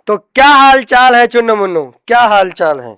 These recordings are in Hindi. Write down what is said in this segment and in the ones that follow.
तो क्या हाल चाल है चुन्नू मुन्नू, क्या हाल चाल है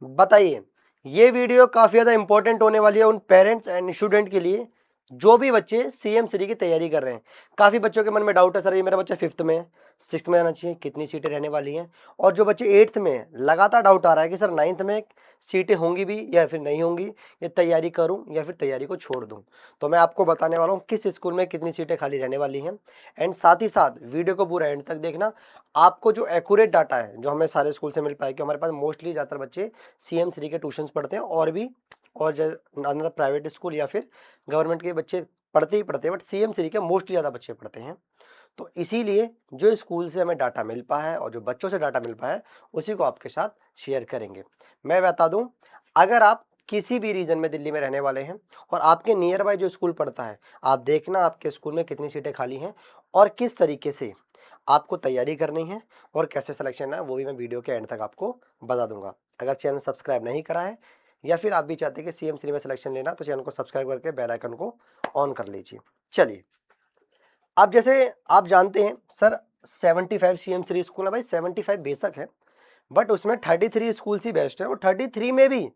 बताइए। ये वीडियो काफी ज्यादा इंपॉर्टेंट होने वाली है उन पेरेंट्स एंड स्टूडेंट के लिए जो भी बच्चे सीएम श्री की तैयारी कर रहे हैं। काफी बच्चों के मन में डाउट है, सर ये मेरा बच्चा 5th में है, 6th में आना चाहिए, कितनी सीटें रहने वाली हैं। और जो बच्चे 8th में हैं, लगातार डाउट आ रहा है कि सर 9th में सीटें होंगी भी या फिर नहीं होंगी, ये तैयारी करूं या फिर तैयारी को छोड़ दूं। तो मैं आपको बताने वाला हूं किस स्कूल में कितनी सीटें खाली रहने वाली हैं। एंड साथ ही साथ वीडियो को पूरा एंड तक देखना। आपको जो एक्यूरेट डाटा है, जो हमें सारे स्कूल से मिल पाए, कि हमारे पास मोस्टली ज़्यादातर बच्चे सीएम श्री के ट्यूशंस पढ़ते हैं, और भी और अंदर प्राइवेट स्कूल या फिर गवर्नमेंट के बच्चे पढ़ते ही पढ़ते हैं, बट सीएम श्री के मोस्टली ज़्यादा बच्चे पढ़ते हैं। तो इसीलिए जो स्कूल से हमें डाटा मिल पाया है और जो बच्चों से डाटा मिल पाया है, उसी को आपके साथ शेयर करेंगे। मैं बता दूं, अगर आप किसी भी रीजन में दिल्ली में रहने वाले हैं और आपके नियर बाय जो स्कूल पढ़ता है, आप देखना आपके स्कूल में कितनी सीटें खाली हैं और किस तरीके से आपको तैयारी करनी है और कैसे सिलेक्शन है, वो भी मैं वीडियो के एंड तक आपको बता दूंगा। अगर चैनल सब्सक्राइब नहीं करा है या फिर आप भी चाहते हैं कि सीएम श्री में सिलेक्शन लेना, तो चैनल को सब्सक्राइब करके बेल आइकन को ऑन कर लीजिए। चलिए, अब जैसे आप जानते हैं सर 75 सीएम श्री स्कूल है। भाई 75 बेशक है, बट उसमें 33 स्कूल ही बेस्ट है, और 33 में भी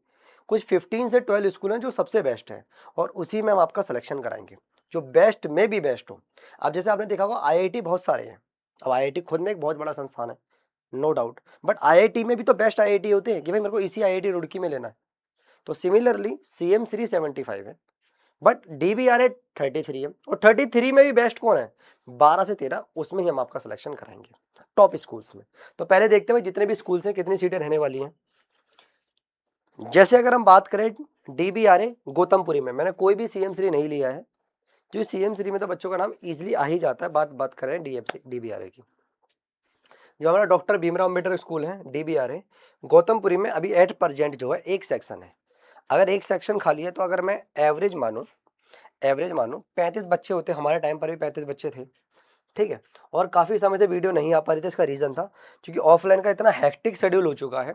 कुछ 15 से 12 स्कूल हैं जो सबसे बेस्ट है, और उसी में हम आपका सिलेक्शन कराएंगे जो बेस्ट में भी बेस्ट हो। अब जैसे आपने देखा होगा आईआईटी बहुत सारे हैं। अब आईआईटी खुद में एक बहुत बड़ा संस्थान है, नो डाउट, बट आईआईटी में भी तो बेस्ट आईआईटी होते हैं कि भाई मेरे को इसी आईआईटी रुड़की में लेना है। तो सिमिलरली सीएम श्री 75 है, बट डीबीआरए 33 है, और 33 में भी बेस्ट कौन है, 12 से 13, उसमें ही हम आपका सिलेक्शन कराएंगे टॉप स्कूल्स में। तो पहले देखते हैं जितने भी स्कूल्स हैं कितनी सीटें रहने वाली हैं। जैसे अगर हम बात करें डीबीआरए गौतमपुरी में, मैंने कोई भी सीएम श्री नहीं लिया है, जो सीएम श्री में तो बच्चों का नाम इजीली आ ही जाता है। बात करें डीबीआरए की, जो हमारा डॉक्टर भीमराव अम्बेडकर स्कूल है डीबीआरए गौतमपुरी में, अभी एट प्रेजेंट जो है एक सेक्शन है। अगर एक सेक्शन खाली है तो अगर मैं एवरेज मानूं 35 बच्चे होते, हमारे टाइम पर भी 35 बच्चे थे, ठीक है। और काफ़ी समय से वीडियो नहीं आ पा रही थी, इसका रीज़न था क्योंकि ऑफलाइन का इतना हेक्टिक शेड्यूल हो चुका है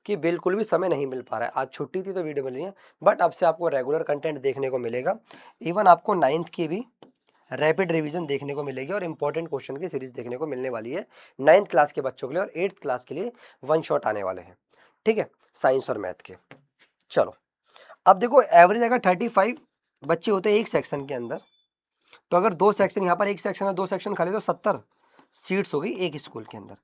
कि बिल्कुल भी समय नहीं मिल पा रहा है। आज छुट्टी थी तो वीडियो मिल रही है, बट अब से आपको रेगुलर कंटेंट देखने को मिलेगा। इवन आपको 9th की भी रैपिड रिवीजन देखने को मिलेगी और इंपॉर्टेंट क्वेश्चन की सीरीज देखने को मिलने वाली है 9th क्लास के बच्चों के लिए, और 8th क्लास के लिए वन शॉट आने वाले हैं, ठीक है, साइंस और मैथ के। चलो, अब देखो एवरेज अगर 35 बच्चे होते हैं एक सेक्शन के अंदर, तो अगर दो सेक्शन, यहाँ पर एक सेक्शन है, दो सेक्शन खाली, तो 70 सीट्स हो गई एक स्कूल के अंदर।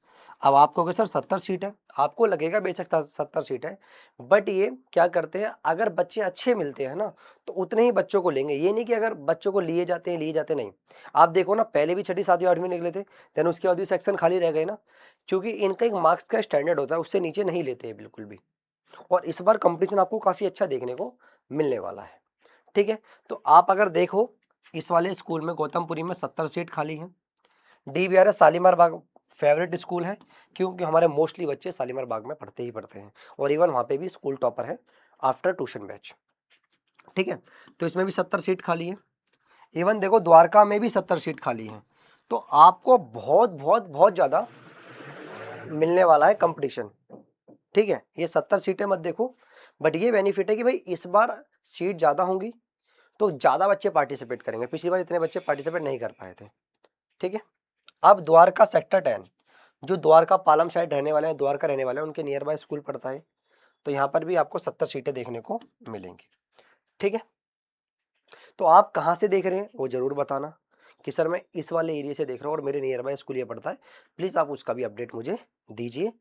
अब आप कहोगे सर 70 सीट है, आपको लगेगा बेशक 70 सीट है, बट ये क्या करते हैं, अगर बच्चे अच्छे मिलते हैं ना तो उतने ही बच्चों को लेंगे। ये नहीं कि अगर बच्चों को लिए जाते नहीं। आप देखो ना, पहले भी 6ठी 7वीं 8वीं निकले थे, देन उसके बाद भी सेक्शन खाली रह गए ना, क्योंकि इनका एक मार्क्स का स्टैंडर्ड होता है, उससे नीचे नहीं लेते हैं बिल्कुल भी। और इस बार कंपटीशन आपको काफ़ी अच्छा देखने को मिलने वाला है, ठीक है। तो आप अगर देखो, इस वाले स्कूल में गौतमपुरी में 70 सीट खाली हैं। डीबीआरए शालीमार बाग फेवरेट स्कूल है, क्योंकि हमारे मोस्टली बच्चे शालीमार बाग में पढ़ते ही पढ़ते हैं, और इवन वहाँ पे भी स्कूल टॉपर है आफ्टर ट्यूशन बैच, ठीक है। तो इसमें भी 70 सीट खाली है। इवन देखो द्वारका में भी 70 सीट खाली है। तो आपको बहुत बहुत बहुत ज़्यादा मिलने वाला है कंपटीशन, ठीक है। ये 70 सीटें मत देखो, बट ये बेनिफिट है कि भाई इस बार सीट ज़्यादा होंगी तो ज़्यादा बच्चे पार्टिसिपेट करेंगे। पिछली बार इतने बच्चे पार्टिसिपेट नहीं कर पाए थे, ठीक है। अब द्वारका सेक्टर 10, जो द्वारका पालम साइड रहने वाले हैं, द्वारका रहने वाले हैं, उनके नियर बाय स्कूल पड़ता है, तो यहाँ पर भी आपको 70 सीटें देखने को मिलेंगी, ठीक है। तो आप कहाँ से देख रहे हैं वो जरूर बताना कि सर मैं इस वाले एरिया से देख रहा हूँ और मेरे नियर बाय स्कूल ये पड़ता है। प्लीज़ आप उसका भी अपडेट मुझे दीजिए,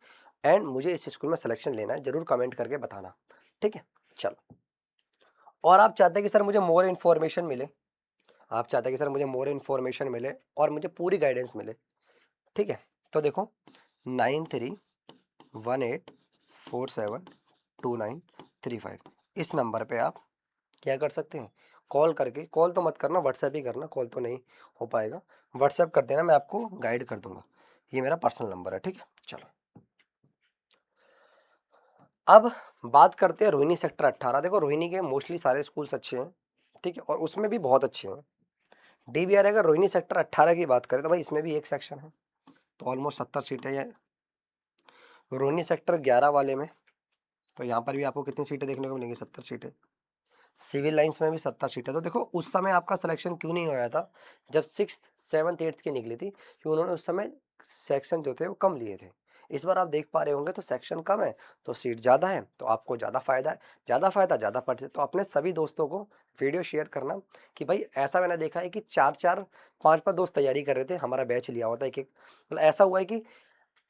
एंड मुझे इस स्कूल में सिलेक्शन लेना है, जरूर कमेंट करके बताना, ठीक है। चलो, और आप चाहते हैं कि सर मुझे मोर इन्फॉर्मेशन मिले, आप चाहते हैं कि सर मुझे मोर इन्फॉर्मेशन मिले और मुझे पूरी गाइडेंस मिले, ठीक है। तो देखो 9318472935, इस नंबर पे आप क्या कर सकते हैं, कॉल करके, कॉल तो मत करना, व्हाट्सएप ही करना, कॉल तो नहीं हो पाएगा, व्हाट्सएप कर देना, मैं आपको गाइड कर दूंगा। ये मेरा पर्सनल नंबर है, ठीक है। चलो, अब बात करते हैं रोहिणी सेक्टर 18। देखो रोहिणी के मोस्टली सारे स्कूल्स अच्छे हैं, ठीक है, और उसमें भी बहुत अच्छे हैं। डीबीआर अगर रोहिणी सेक्टर 18 की बात करें तो भाई इसमें भी एक सेक्शन है, तो ऑलमोस्ट 70 सीटें है। रोहिणी सेक्टर 11 वाले में, तो यहाँ पर भी आपको कितनी सीटें देखने को मिलेंगी, 70 सीटें। सिविल लाइंस में भी 70 सीटें। तो देखो उस समय आपका सिलेक्शन क्यों नहीं होया था, जब 6th 7th 8th की निकली थी, कि उन्होंने उस समय सेक्शन जो थे वो कम लिए थे। इस बार आप देख पा रहे होंगे तो सेक्शन कम है तो सीट ज़्यादा है, तो आपको ज़्यादा फ़ायदा है, ज़्यादा फ़ायदा ज़्यादा पर्चे। तो अपने सभी दोस्तों को वीडियो शेयर करना कि भाई ऐसा मैंने देखा है कि 4-4 5-5 दोस्त तैयारी कर रहे थे, हमारा बैच लिया होता है एक-एक, मतलब ऐसा हुआ है कि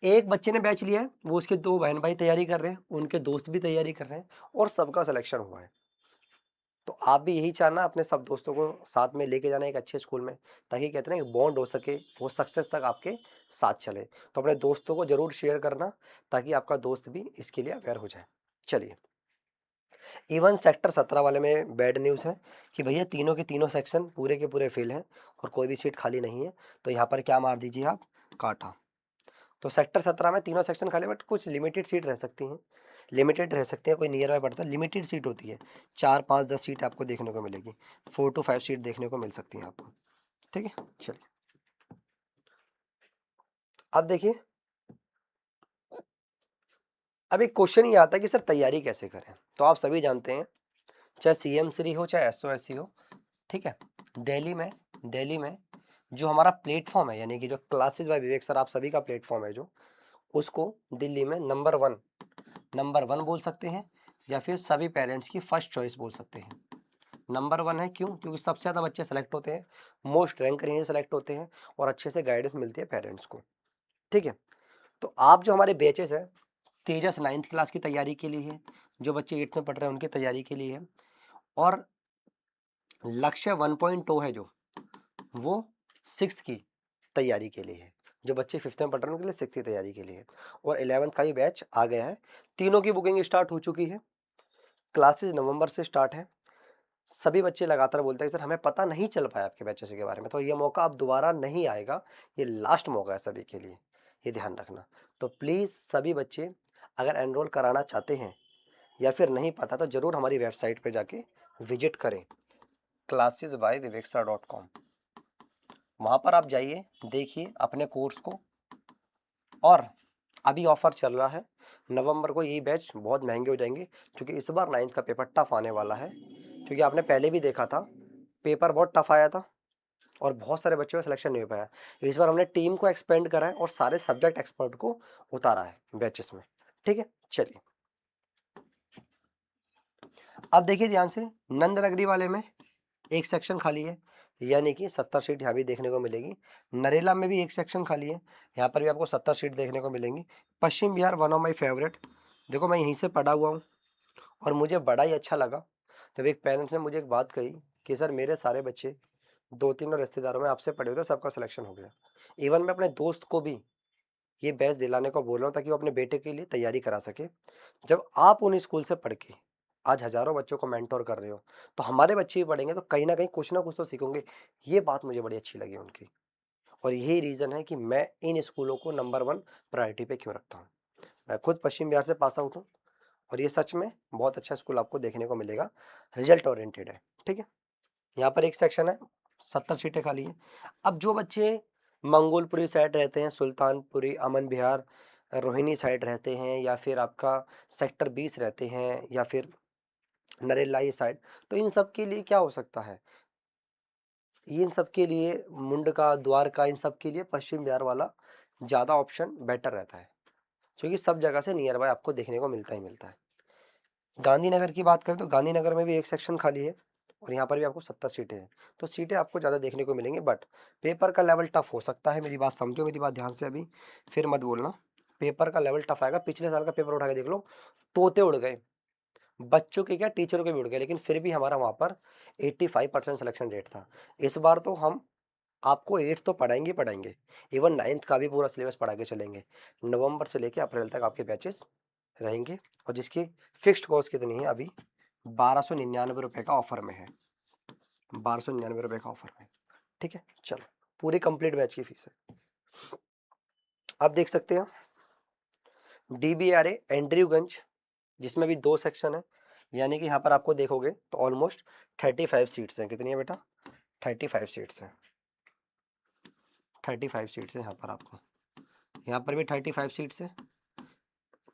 एक बच्चे ने बैच लिया है, वो उसके 2 बहन भाई तैयारी कर रहे हैं, उनके दोस्त भी तैयारी कर रहे हैं और सबका सिलेक्शन हुआ है। तो आप भी यही चाहना अपने सब दोस्तों को साथ में लेके जाना एक अच्छे स्कूल में, ताकि कहते हैं ना बॉन्ड हो सके, वो सक्सेस तक आपके साथ चले। तो अपने दोस्तों को जरूर शेयर करना ताकि आपका दोस्त भी इसके लिए अवेयर हो जाए। चलिए, इवन सेक्टर 17 वाले में बैड न्यूज़ है कि भैया तीनों के तीनों सेक्शन पूरे के पूरे फेल हैं और कोई भी सीट खाली नहीं है। तो यहाँ पर क्या मार दीजिए आप, काटा। तो सेक्टर 17 में तीनों सेक्शन खाली, बट कुछ लिमिटेड सीट रह सकती हैं, लिमिटेड रह सकते हैं, कोई नियर बाय पड़ता है, लिमिटेड सीट होती है, 4-5-10 सीट आपको देखने को मिलेगी, 4 to 5 सीट देखने को मिल सकती हैं आपको। ठीक है, चलिए अब देखिए, अब एक क्वेश्चन ये आता है कि सर तैयारी कैसे करें। तो आप सभी जानते हैं, चाहे सीएम श्री हो चाहे एसओएससी हो, ठीक है, दिल्ली में जो हमारा प्लेटफॉर्म है, यानी कि जो क्लासेस बाय विवेक सर आप सभी का प्लेटफॉर्म है, जो उसको दिल्ली में नंबर वन बोल सकते हैं, या फिर सभी पेरेंट्स की फर्स्ट चॉइस बोल सकते हैं। नंबर वन है क्यों? क्योंकि सबसे ज़्यादा बच्चे सेलेक्ट होते हैं, मोस्ट रैंक रेंज सेलेक्ट होते हैं और अच्छे से गाइडेंस मिलती है पेरेंट्स को। ठीक है, तो आप जो हमारे बैचेस है, तेजस 9th क्लास की तैयारी के लिए है, जो बच्चे 8th में पढ़ रहे हैं उनकी तैयारी के लिए है, और लक्ष्य 1.0 है जो, वो 6th की तैयारी के लिए है, जो बच्चे 5th में पढ़ रहे हैं उनके लिए 6th की तैयारी के लिए है, और 11th का ही बैच आ गया है। तीनों की बुकिंग स्टार्ट हो चुकी है, क्लासेस नवंबर से स्टार्ट है। सभी बच्चे लगातार बोलते हैं सर हमें पता नहीं चल पाया आपके बैचेस के बारे में, तो ये मौका अब दोबारा नहीं आएगा, ये लास्ट मौका है सभी के लिए, ये ध्यान रखना। तो प्लीज़ सभी बच्चे अगर एनरोल कराना चाहते हैं या फिर नहीं पता, तो ज़रूर हमारी वेबसाइट पे जाके विजिट करें, classes by viveksar.com। वहाँ पर आप जाइए, देखिए अपने कोर्स को, और अभी ऑफर चल रहा है, नवंबर को यही बैच बहुत महंगे हो जाएंगे, क्योंकि इस बार 9th का पेपर टफ आने वाला है, क्योंकि आपने पहले भी देखा था पेपर बहुत टफ आया था और बहुत सारे बच्चों का सिलेक्शन नहीं हो पाया। इस बार हमने टीम को एक्सपेंड करा है और सारे सब्जेक्ट एक्सपर्ट को उतारा है बैचेस में। ठीक है, चलिए अब देखिए ध्यान से, नंदनगरी वाले में एक सेक्शन खाली है, यानी कि 70 सीट यहाँ भी देखने को मिलेगी। नरेला में भी एक सेक्शन खाली है, यहाँ पर भी आपको 70 सीट देखने को मिलेंगी। Paschim Bihar one of my favourite, देखो मैं यहीं से पढ़ा हुआ हूँ और मुझे बड़ा ही अच्छा लगा जब एक पेरेंट्स ने मुझे एक बात कही कि सर मेरे सारे बच्चे 2-3 रिश्तेदारों में आपसे पढ़े हुए थे, सबका सिलेक्शन हो गया। इवन मैं अपने दोस्त को भी ये बैच दिलाने को बोल रहा हूँ ताकि वो अपने बेटे के लिए तैयारी करा सके। जब आप उन स्कूल से पढ़ के आज हजारों बच्चों को मेंटोर कर रहे हो, तो हमारे बच्चे भी पढ़ेंगे तो कहीं ना कहीं कुछ ना कुछ तो सीखेंगे। ये बात मुझे बड़ी अच्छी लगी उनकी, और यही रीज़न है कि मैं इन स्कूलों को नंबर 1 प्रायोरिटी पे क्यों रखता हूँ। मैं खुद पश्चिम बिहार से पास आउट हूँ और ये सच में बहुत अच्छा स्कूल आपको देखने को मिलेगा, रिजल्ट ओरिएंटेड है। ठीक है, यहाँ पर एक सेक्शन है, 70 सीटें खाली हैं। अब जो बच्चे मंगोलपुरी साइड रहते हैं, सुल्तानपुरी, अमन विहार, रोहिणी साइड रहते हैं, या फिर आपका सेक्टर 20 रहते हैं, या फिर नरेला ये साइड, तो इन सब के लिए क्या हो सकता है, इन सब के लिए मुंडका, द्वारका, इन सब के लिए पश्चिम बिहार वाला ज़्यादा ऑप्शन बेटर रहता है, क्योंकि सब जगह से नियर बाय आपको देखने को मिलता ही मिलता है। गांधीनगर की बात करें तो गांधीनगर में भी एक सेक्शन खाली है और यहाँ पर भी आपको 70 सीटें हैं, तो सीटें आपको ज़्यादा देखने को मिलेंगी, बट पेपर का लेवल टफ हो सकता है। मेरी बात समझो, मेरी बात ध्यान से अभी, फिर मत बोलना। पेपर का लेवल टफ आएगा। पिछले साल का पेपर उठा के देख लो, तोते उड़ गए, बच्चों के क्या टीचरों के भी उड़ गए, लेकिन फिर भी हमारा वहाँ पर 85% सिलेक्शन रेट था। इस बार तो हम आपको 8 तो पढ़ाएंगे पढ़ाएंगे, इवन 9th का भी पूरा सिलेबस पढ़ा के चलेंगे। नवंबर से लेकर अप्रैल तक आपके बैचेस रहेंगे, और जिसकी फिक्स्ड कॉस्ट कितनी है अभी, 1299 रुपये का ऑफर में है, 1299 रुपये का ऑफर में। ठीक है, चलो पूरी कंप्लीट बैच की फीस है। आप देख सकते हैं DBRA एंड्रयूगंज, जिसमें भी 2 सेक्शन है, यानी कि यहाँ पर आपको देखोगे तो ऑलमोस्ट 35 सीट्स हैं। कितनी है बेटा, 35 सीट्स हैं, 35 सीट्स हैं यहाँ पर आपको, यहाँ पर भी 35 सीट्स है।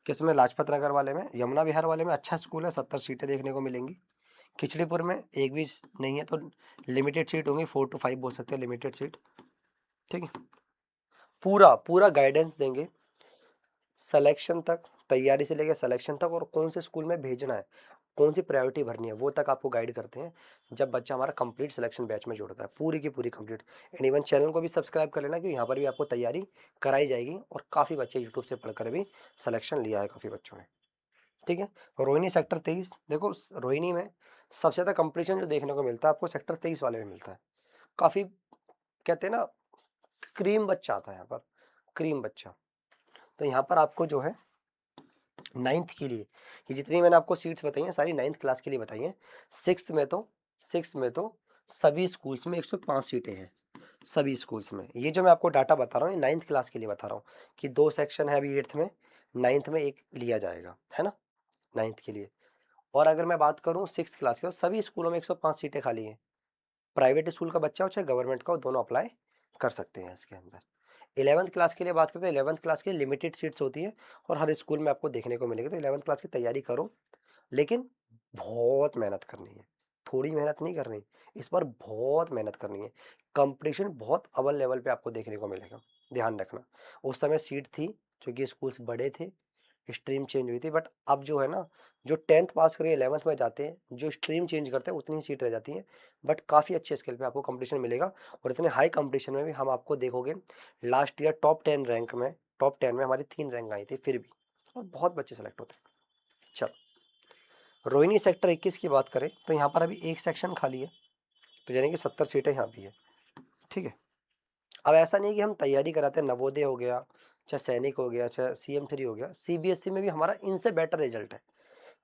किसमें, लाजपत नगर वाले में, यमुना विहार वाले में अच्छा स्कूल है, 70 सीटें देखने को मिलेंगी। खिचड़ीपुर में एक भी नहीं है, तो लिमिटेड सीट होंगी, 4 to 5 बोल सकते हैं लिमिटेड सीट। ठीक है, पूरा पूरा गाइडेंस देंगे, सिलेक्शन तक, तैयारी से लेकर सिलेक्शन तक, और कौन से स्कूल में भेजना है, कौन सी प्रायोरिटी भरनी है, वो तक आपको गाइड करते हैं जब बच्चा हमारा कंप्लीट सिलेक्शन बैच में जुड़ता है, पूरी की पूरी कंप्लीट। एंड इवन चैनल को भी सब्सक्राइब कर लेना, क्योंकि यहाँ पर भी आपको तैयारी कराई जाएगी, और काफ़ी बच्चे यूट्यूब से पढ़कर भी सिलेक्शन लिया है काफ़ी बच्चों ने। ठीक है, रोहिणी सेक्टर 23, देखो रोहिणी में सबसे ज़्यादा कंपटीशन जो देखने को मिलता है आपको सेक्टर 23 वाले में मिलता है। काफ़ी कहते हैं ना, क्रीम बच्चा आता है यहाँ पर, क्रीम बच्चा। तो यहाँ पर आपको जो है 9th के लिए, ये जितनी मैंने आपको सीट्स बताई हैं सारी 9th क्लास के लिए बताई हैं। 6th में तो सभी स्कूल्स में 105 सीटें हैं, सभी स्कूल्स में। ये जो मैं आपको डाटा बता रहा हूँ ये 9th क्लास के लिए बता रहा हूँ कि 2 सेक्शन है अभी 8th में, 9th में एक लिया जाएगा, है ना, 9th के लिए। और अगर मैं बात करूँ 6th क्लास के, तो सभी स्कूलों में 105 सीटें खाली हैं। प्राइवेट स्कूल का बच्चा हो चाहे गवर्नमेंट का हो, दोनों अप्लाई कर सकते हैं इसके अंदर। 11th क्लास के लिए बात करते हैं, 11th क्लास की लिमिटेड सीट्स होती है और हर स्कूल में आपको देखने को मिलेगी। तो 11th क्लास की तैयारी करो, लेकिन बहुत मेहनत करनी है, थोड़ी मेहनत नहीं करनी, इस बार बहुत मेहनत करनी है। कंपटीशन बहुत अव्वल लेवल पे आपको देखने को मिलेगा, ध्यान रखना। उस समय सीट थी क्योंकि स्कूल्स बड़े थे, स्ट्रीम चेंज हुई थी, बट अब जो है ना, जो 10th पास करके 11th में जाते हैं, जो स्ट्रीम चेंज करते हैं, उतनी ही सीट रह जाती हैं। बट काफ़ी अच्छे स्केल पे आपको कंपटीशन मिलेगा, और इतने हाई कंपटीशन में भी हम आपको देखोगे। लास्ट ईयर टॉप 10 में हमारी 3 रैंक आई थी फिर भी, और बहुत बच्चे सेलेक्ट होते हैं। चलो, रोहिणी सेक्टर 21 की बात करें तो यहाँ पर अभी एक सेक्शन खाली है, तो यानी कि 70 सीटें यहाँ भी है। ठीक है, अब ऐसा नहीं कि हम तैयारी कराते हैं, नवोदय हो गया, चाहे सैनिक हो गया, चाहे CM3 हो गया, CBSE में भी हमारा इनसे बेटर रिजल्ट है।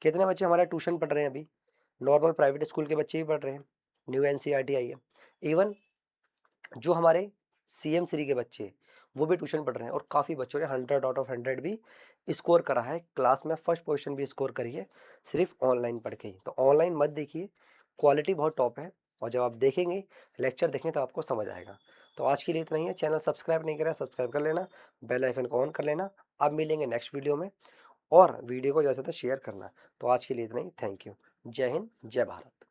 कितने बच्चे हमारे ट्यूशन पढ़ रहे हैं अभी, नॉर्मल प्राइवेट स्कूल के बच्चे भी पढ़ रहे हैं, न्यू NCERT आई है। इवन जो हमारे CM3 के बच्चे वो भी ट्यूशन पढ़ रहे हैं, और काफ़ी बच्चों ने 100 आउट ऑफ 100 भी स्कोर करा है, क्लास में फर्स्ट पोजीशन भी स्कोर करी है, सिर्फ ऑनलाइन पढ़ के ही। तो ऑनलाइन मत देखिए, क्वालिटी बहुत टॉप है, और जब आप देखेंगे, लेक्चर देखें, तो आपको समझ आएगा। तो आज के लिए इतना ही है। चैनल सब्सक्राइब नहीं करा, सब्सक्राइब कर लेना, बेल आइकन को ऑन कर लेना। अब मिलेंगे नेक्स्ट वीडियो में, और वीडियो को ज़्यादा से ज़्यादा शेयर करना। तो आज के लिए इतना ही, थैंक यू। जय हिंद, जय भारत।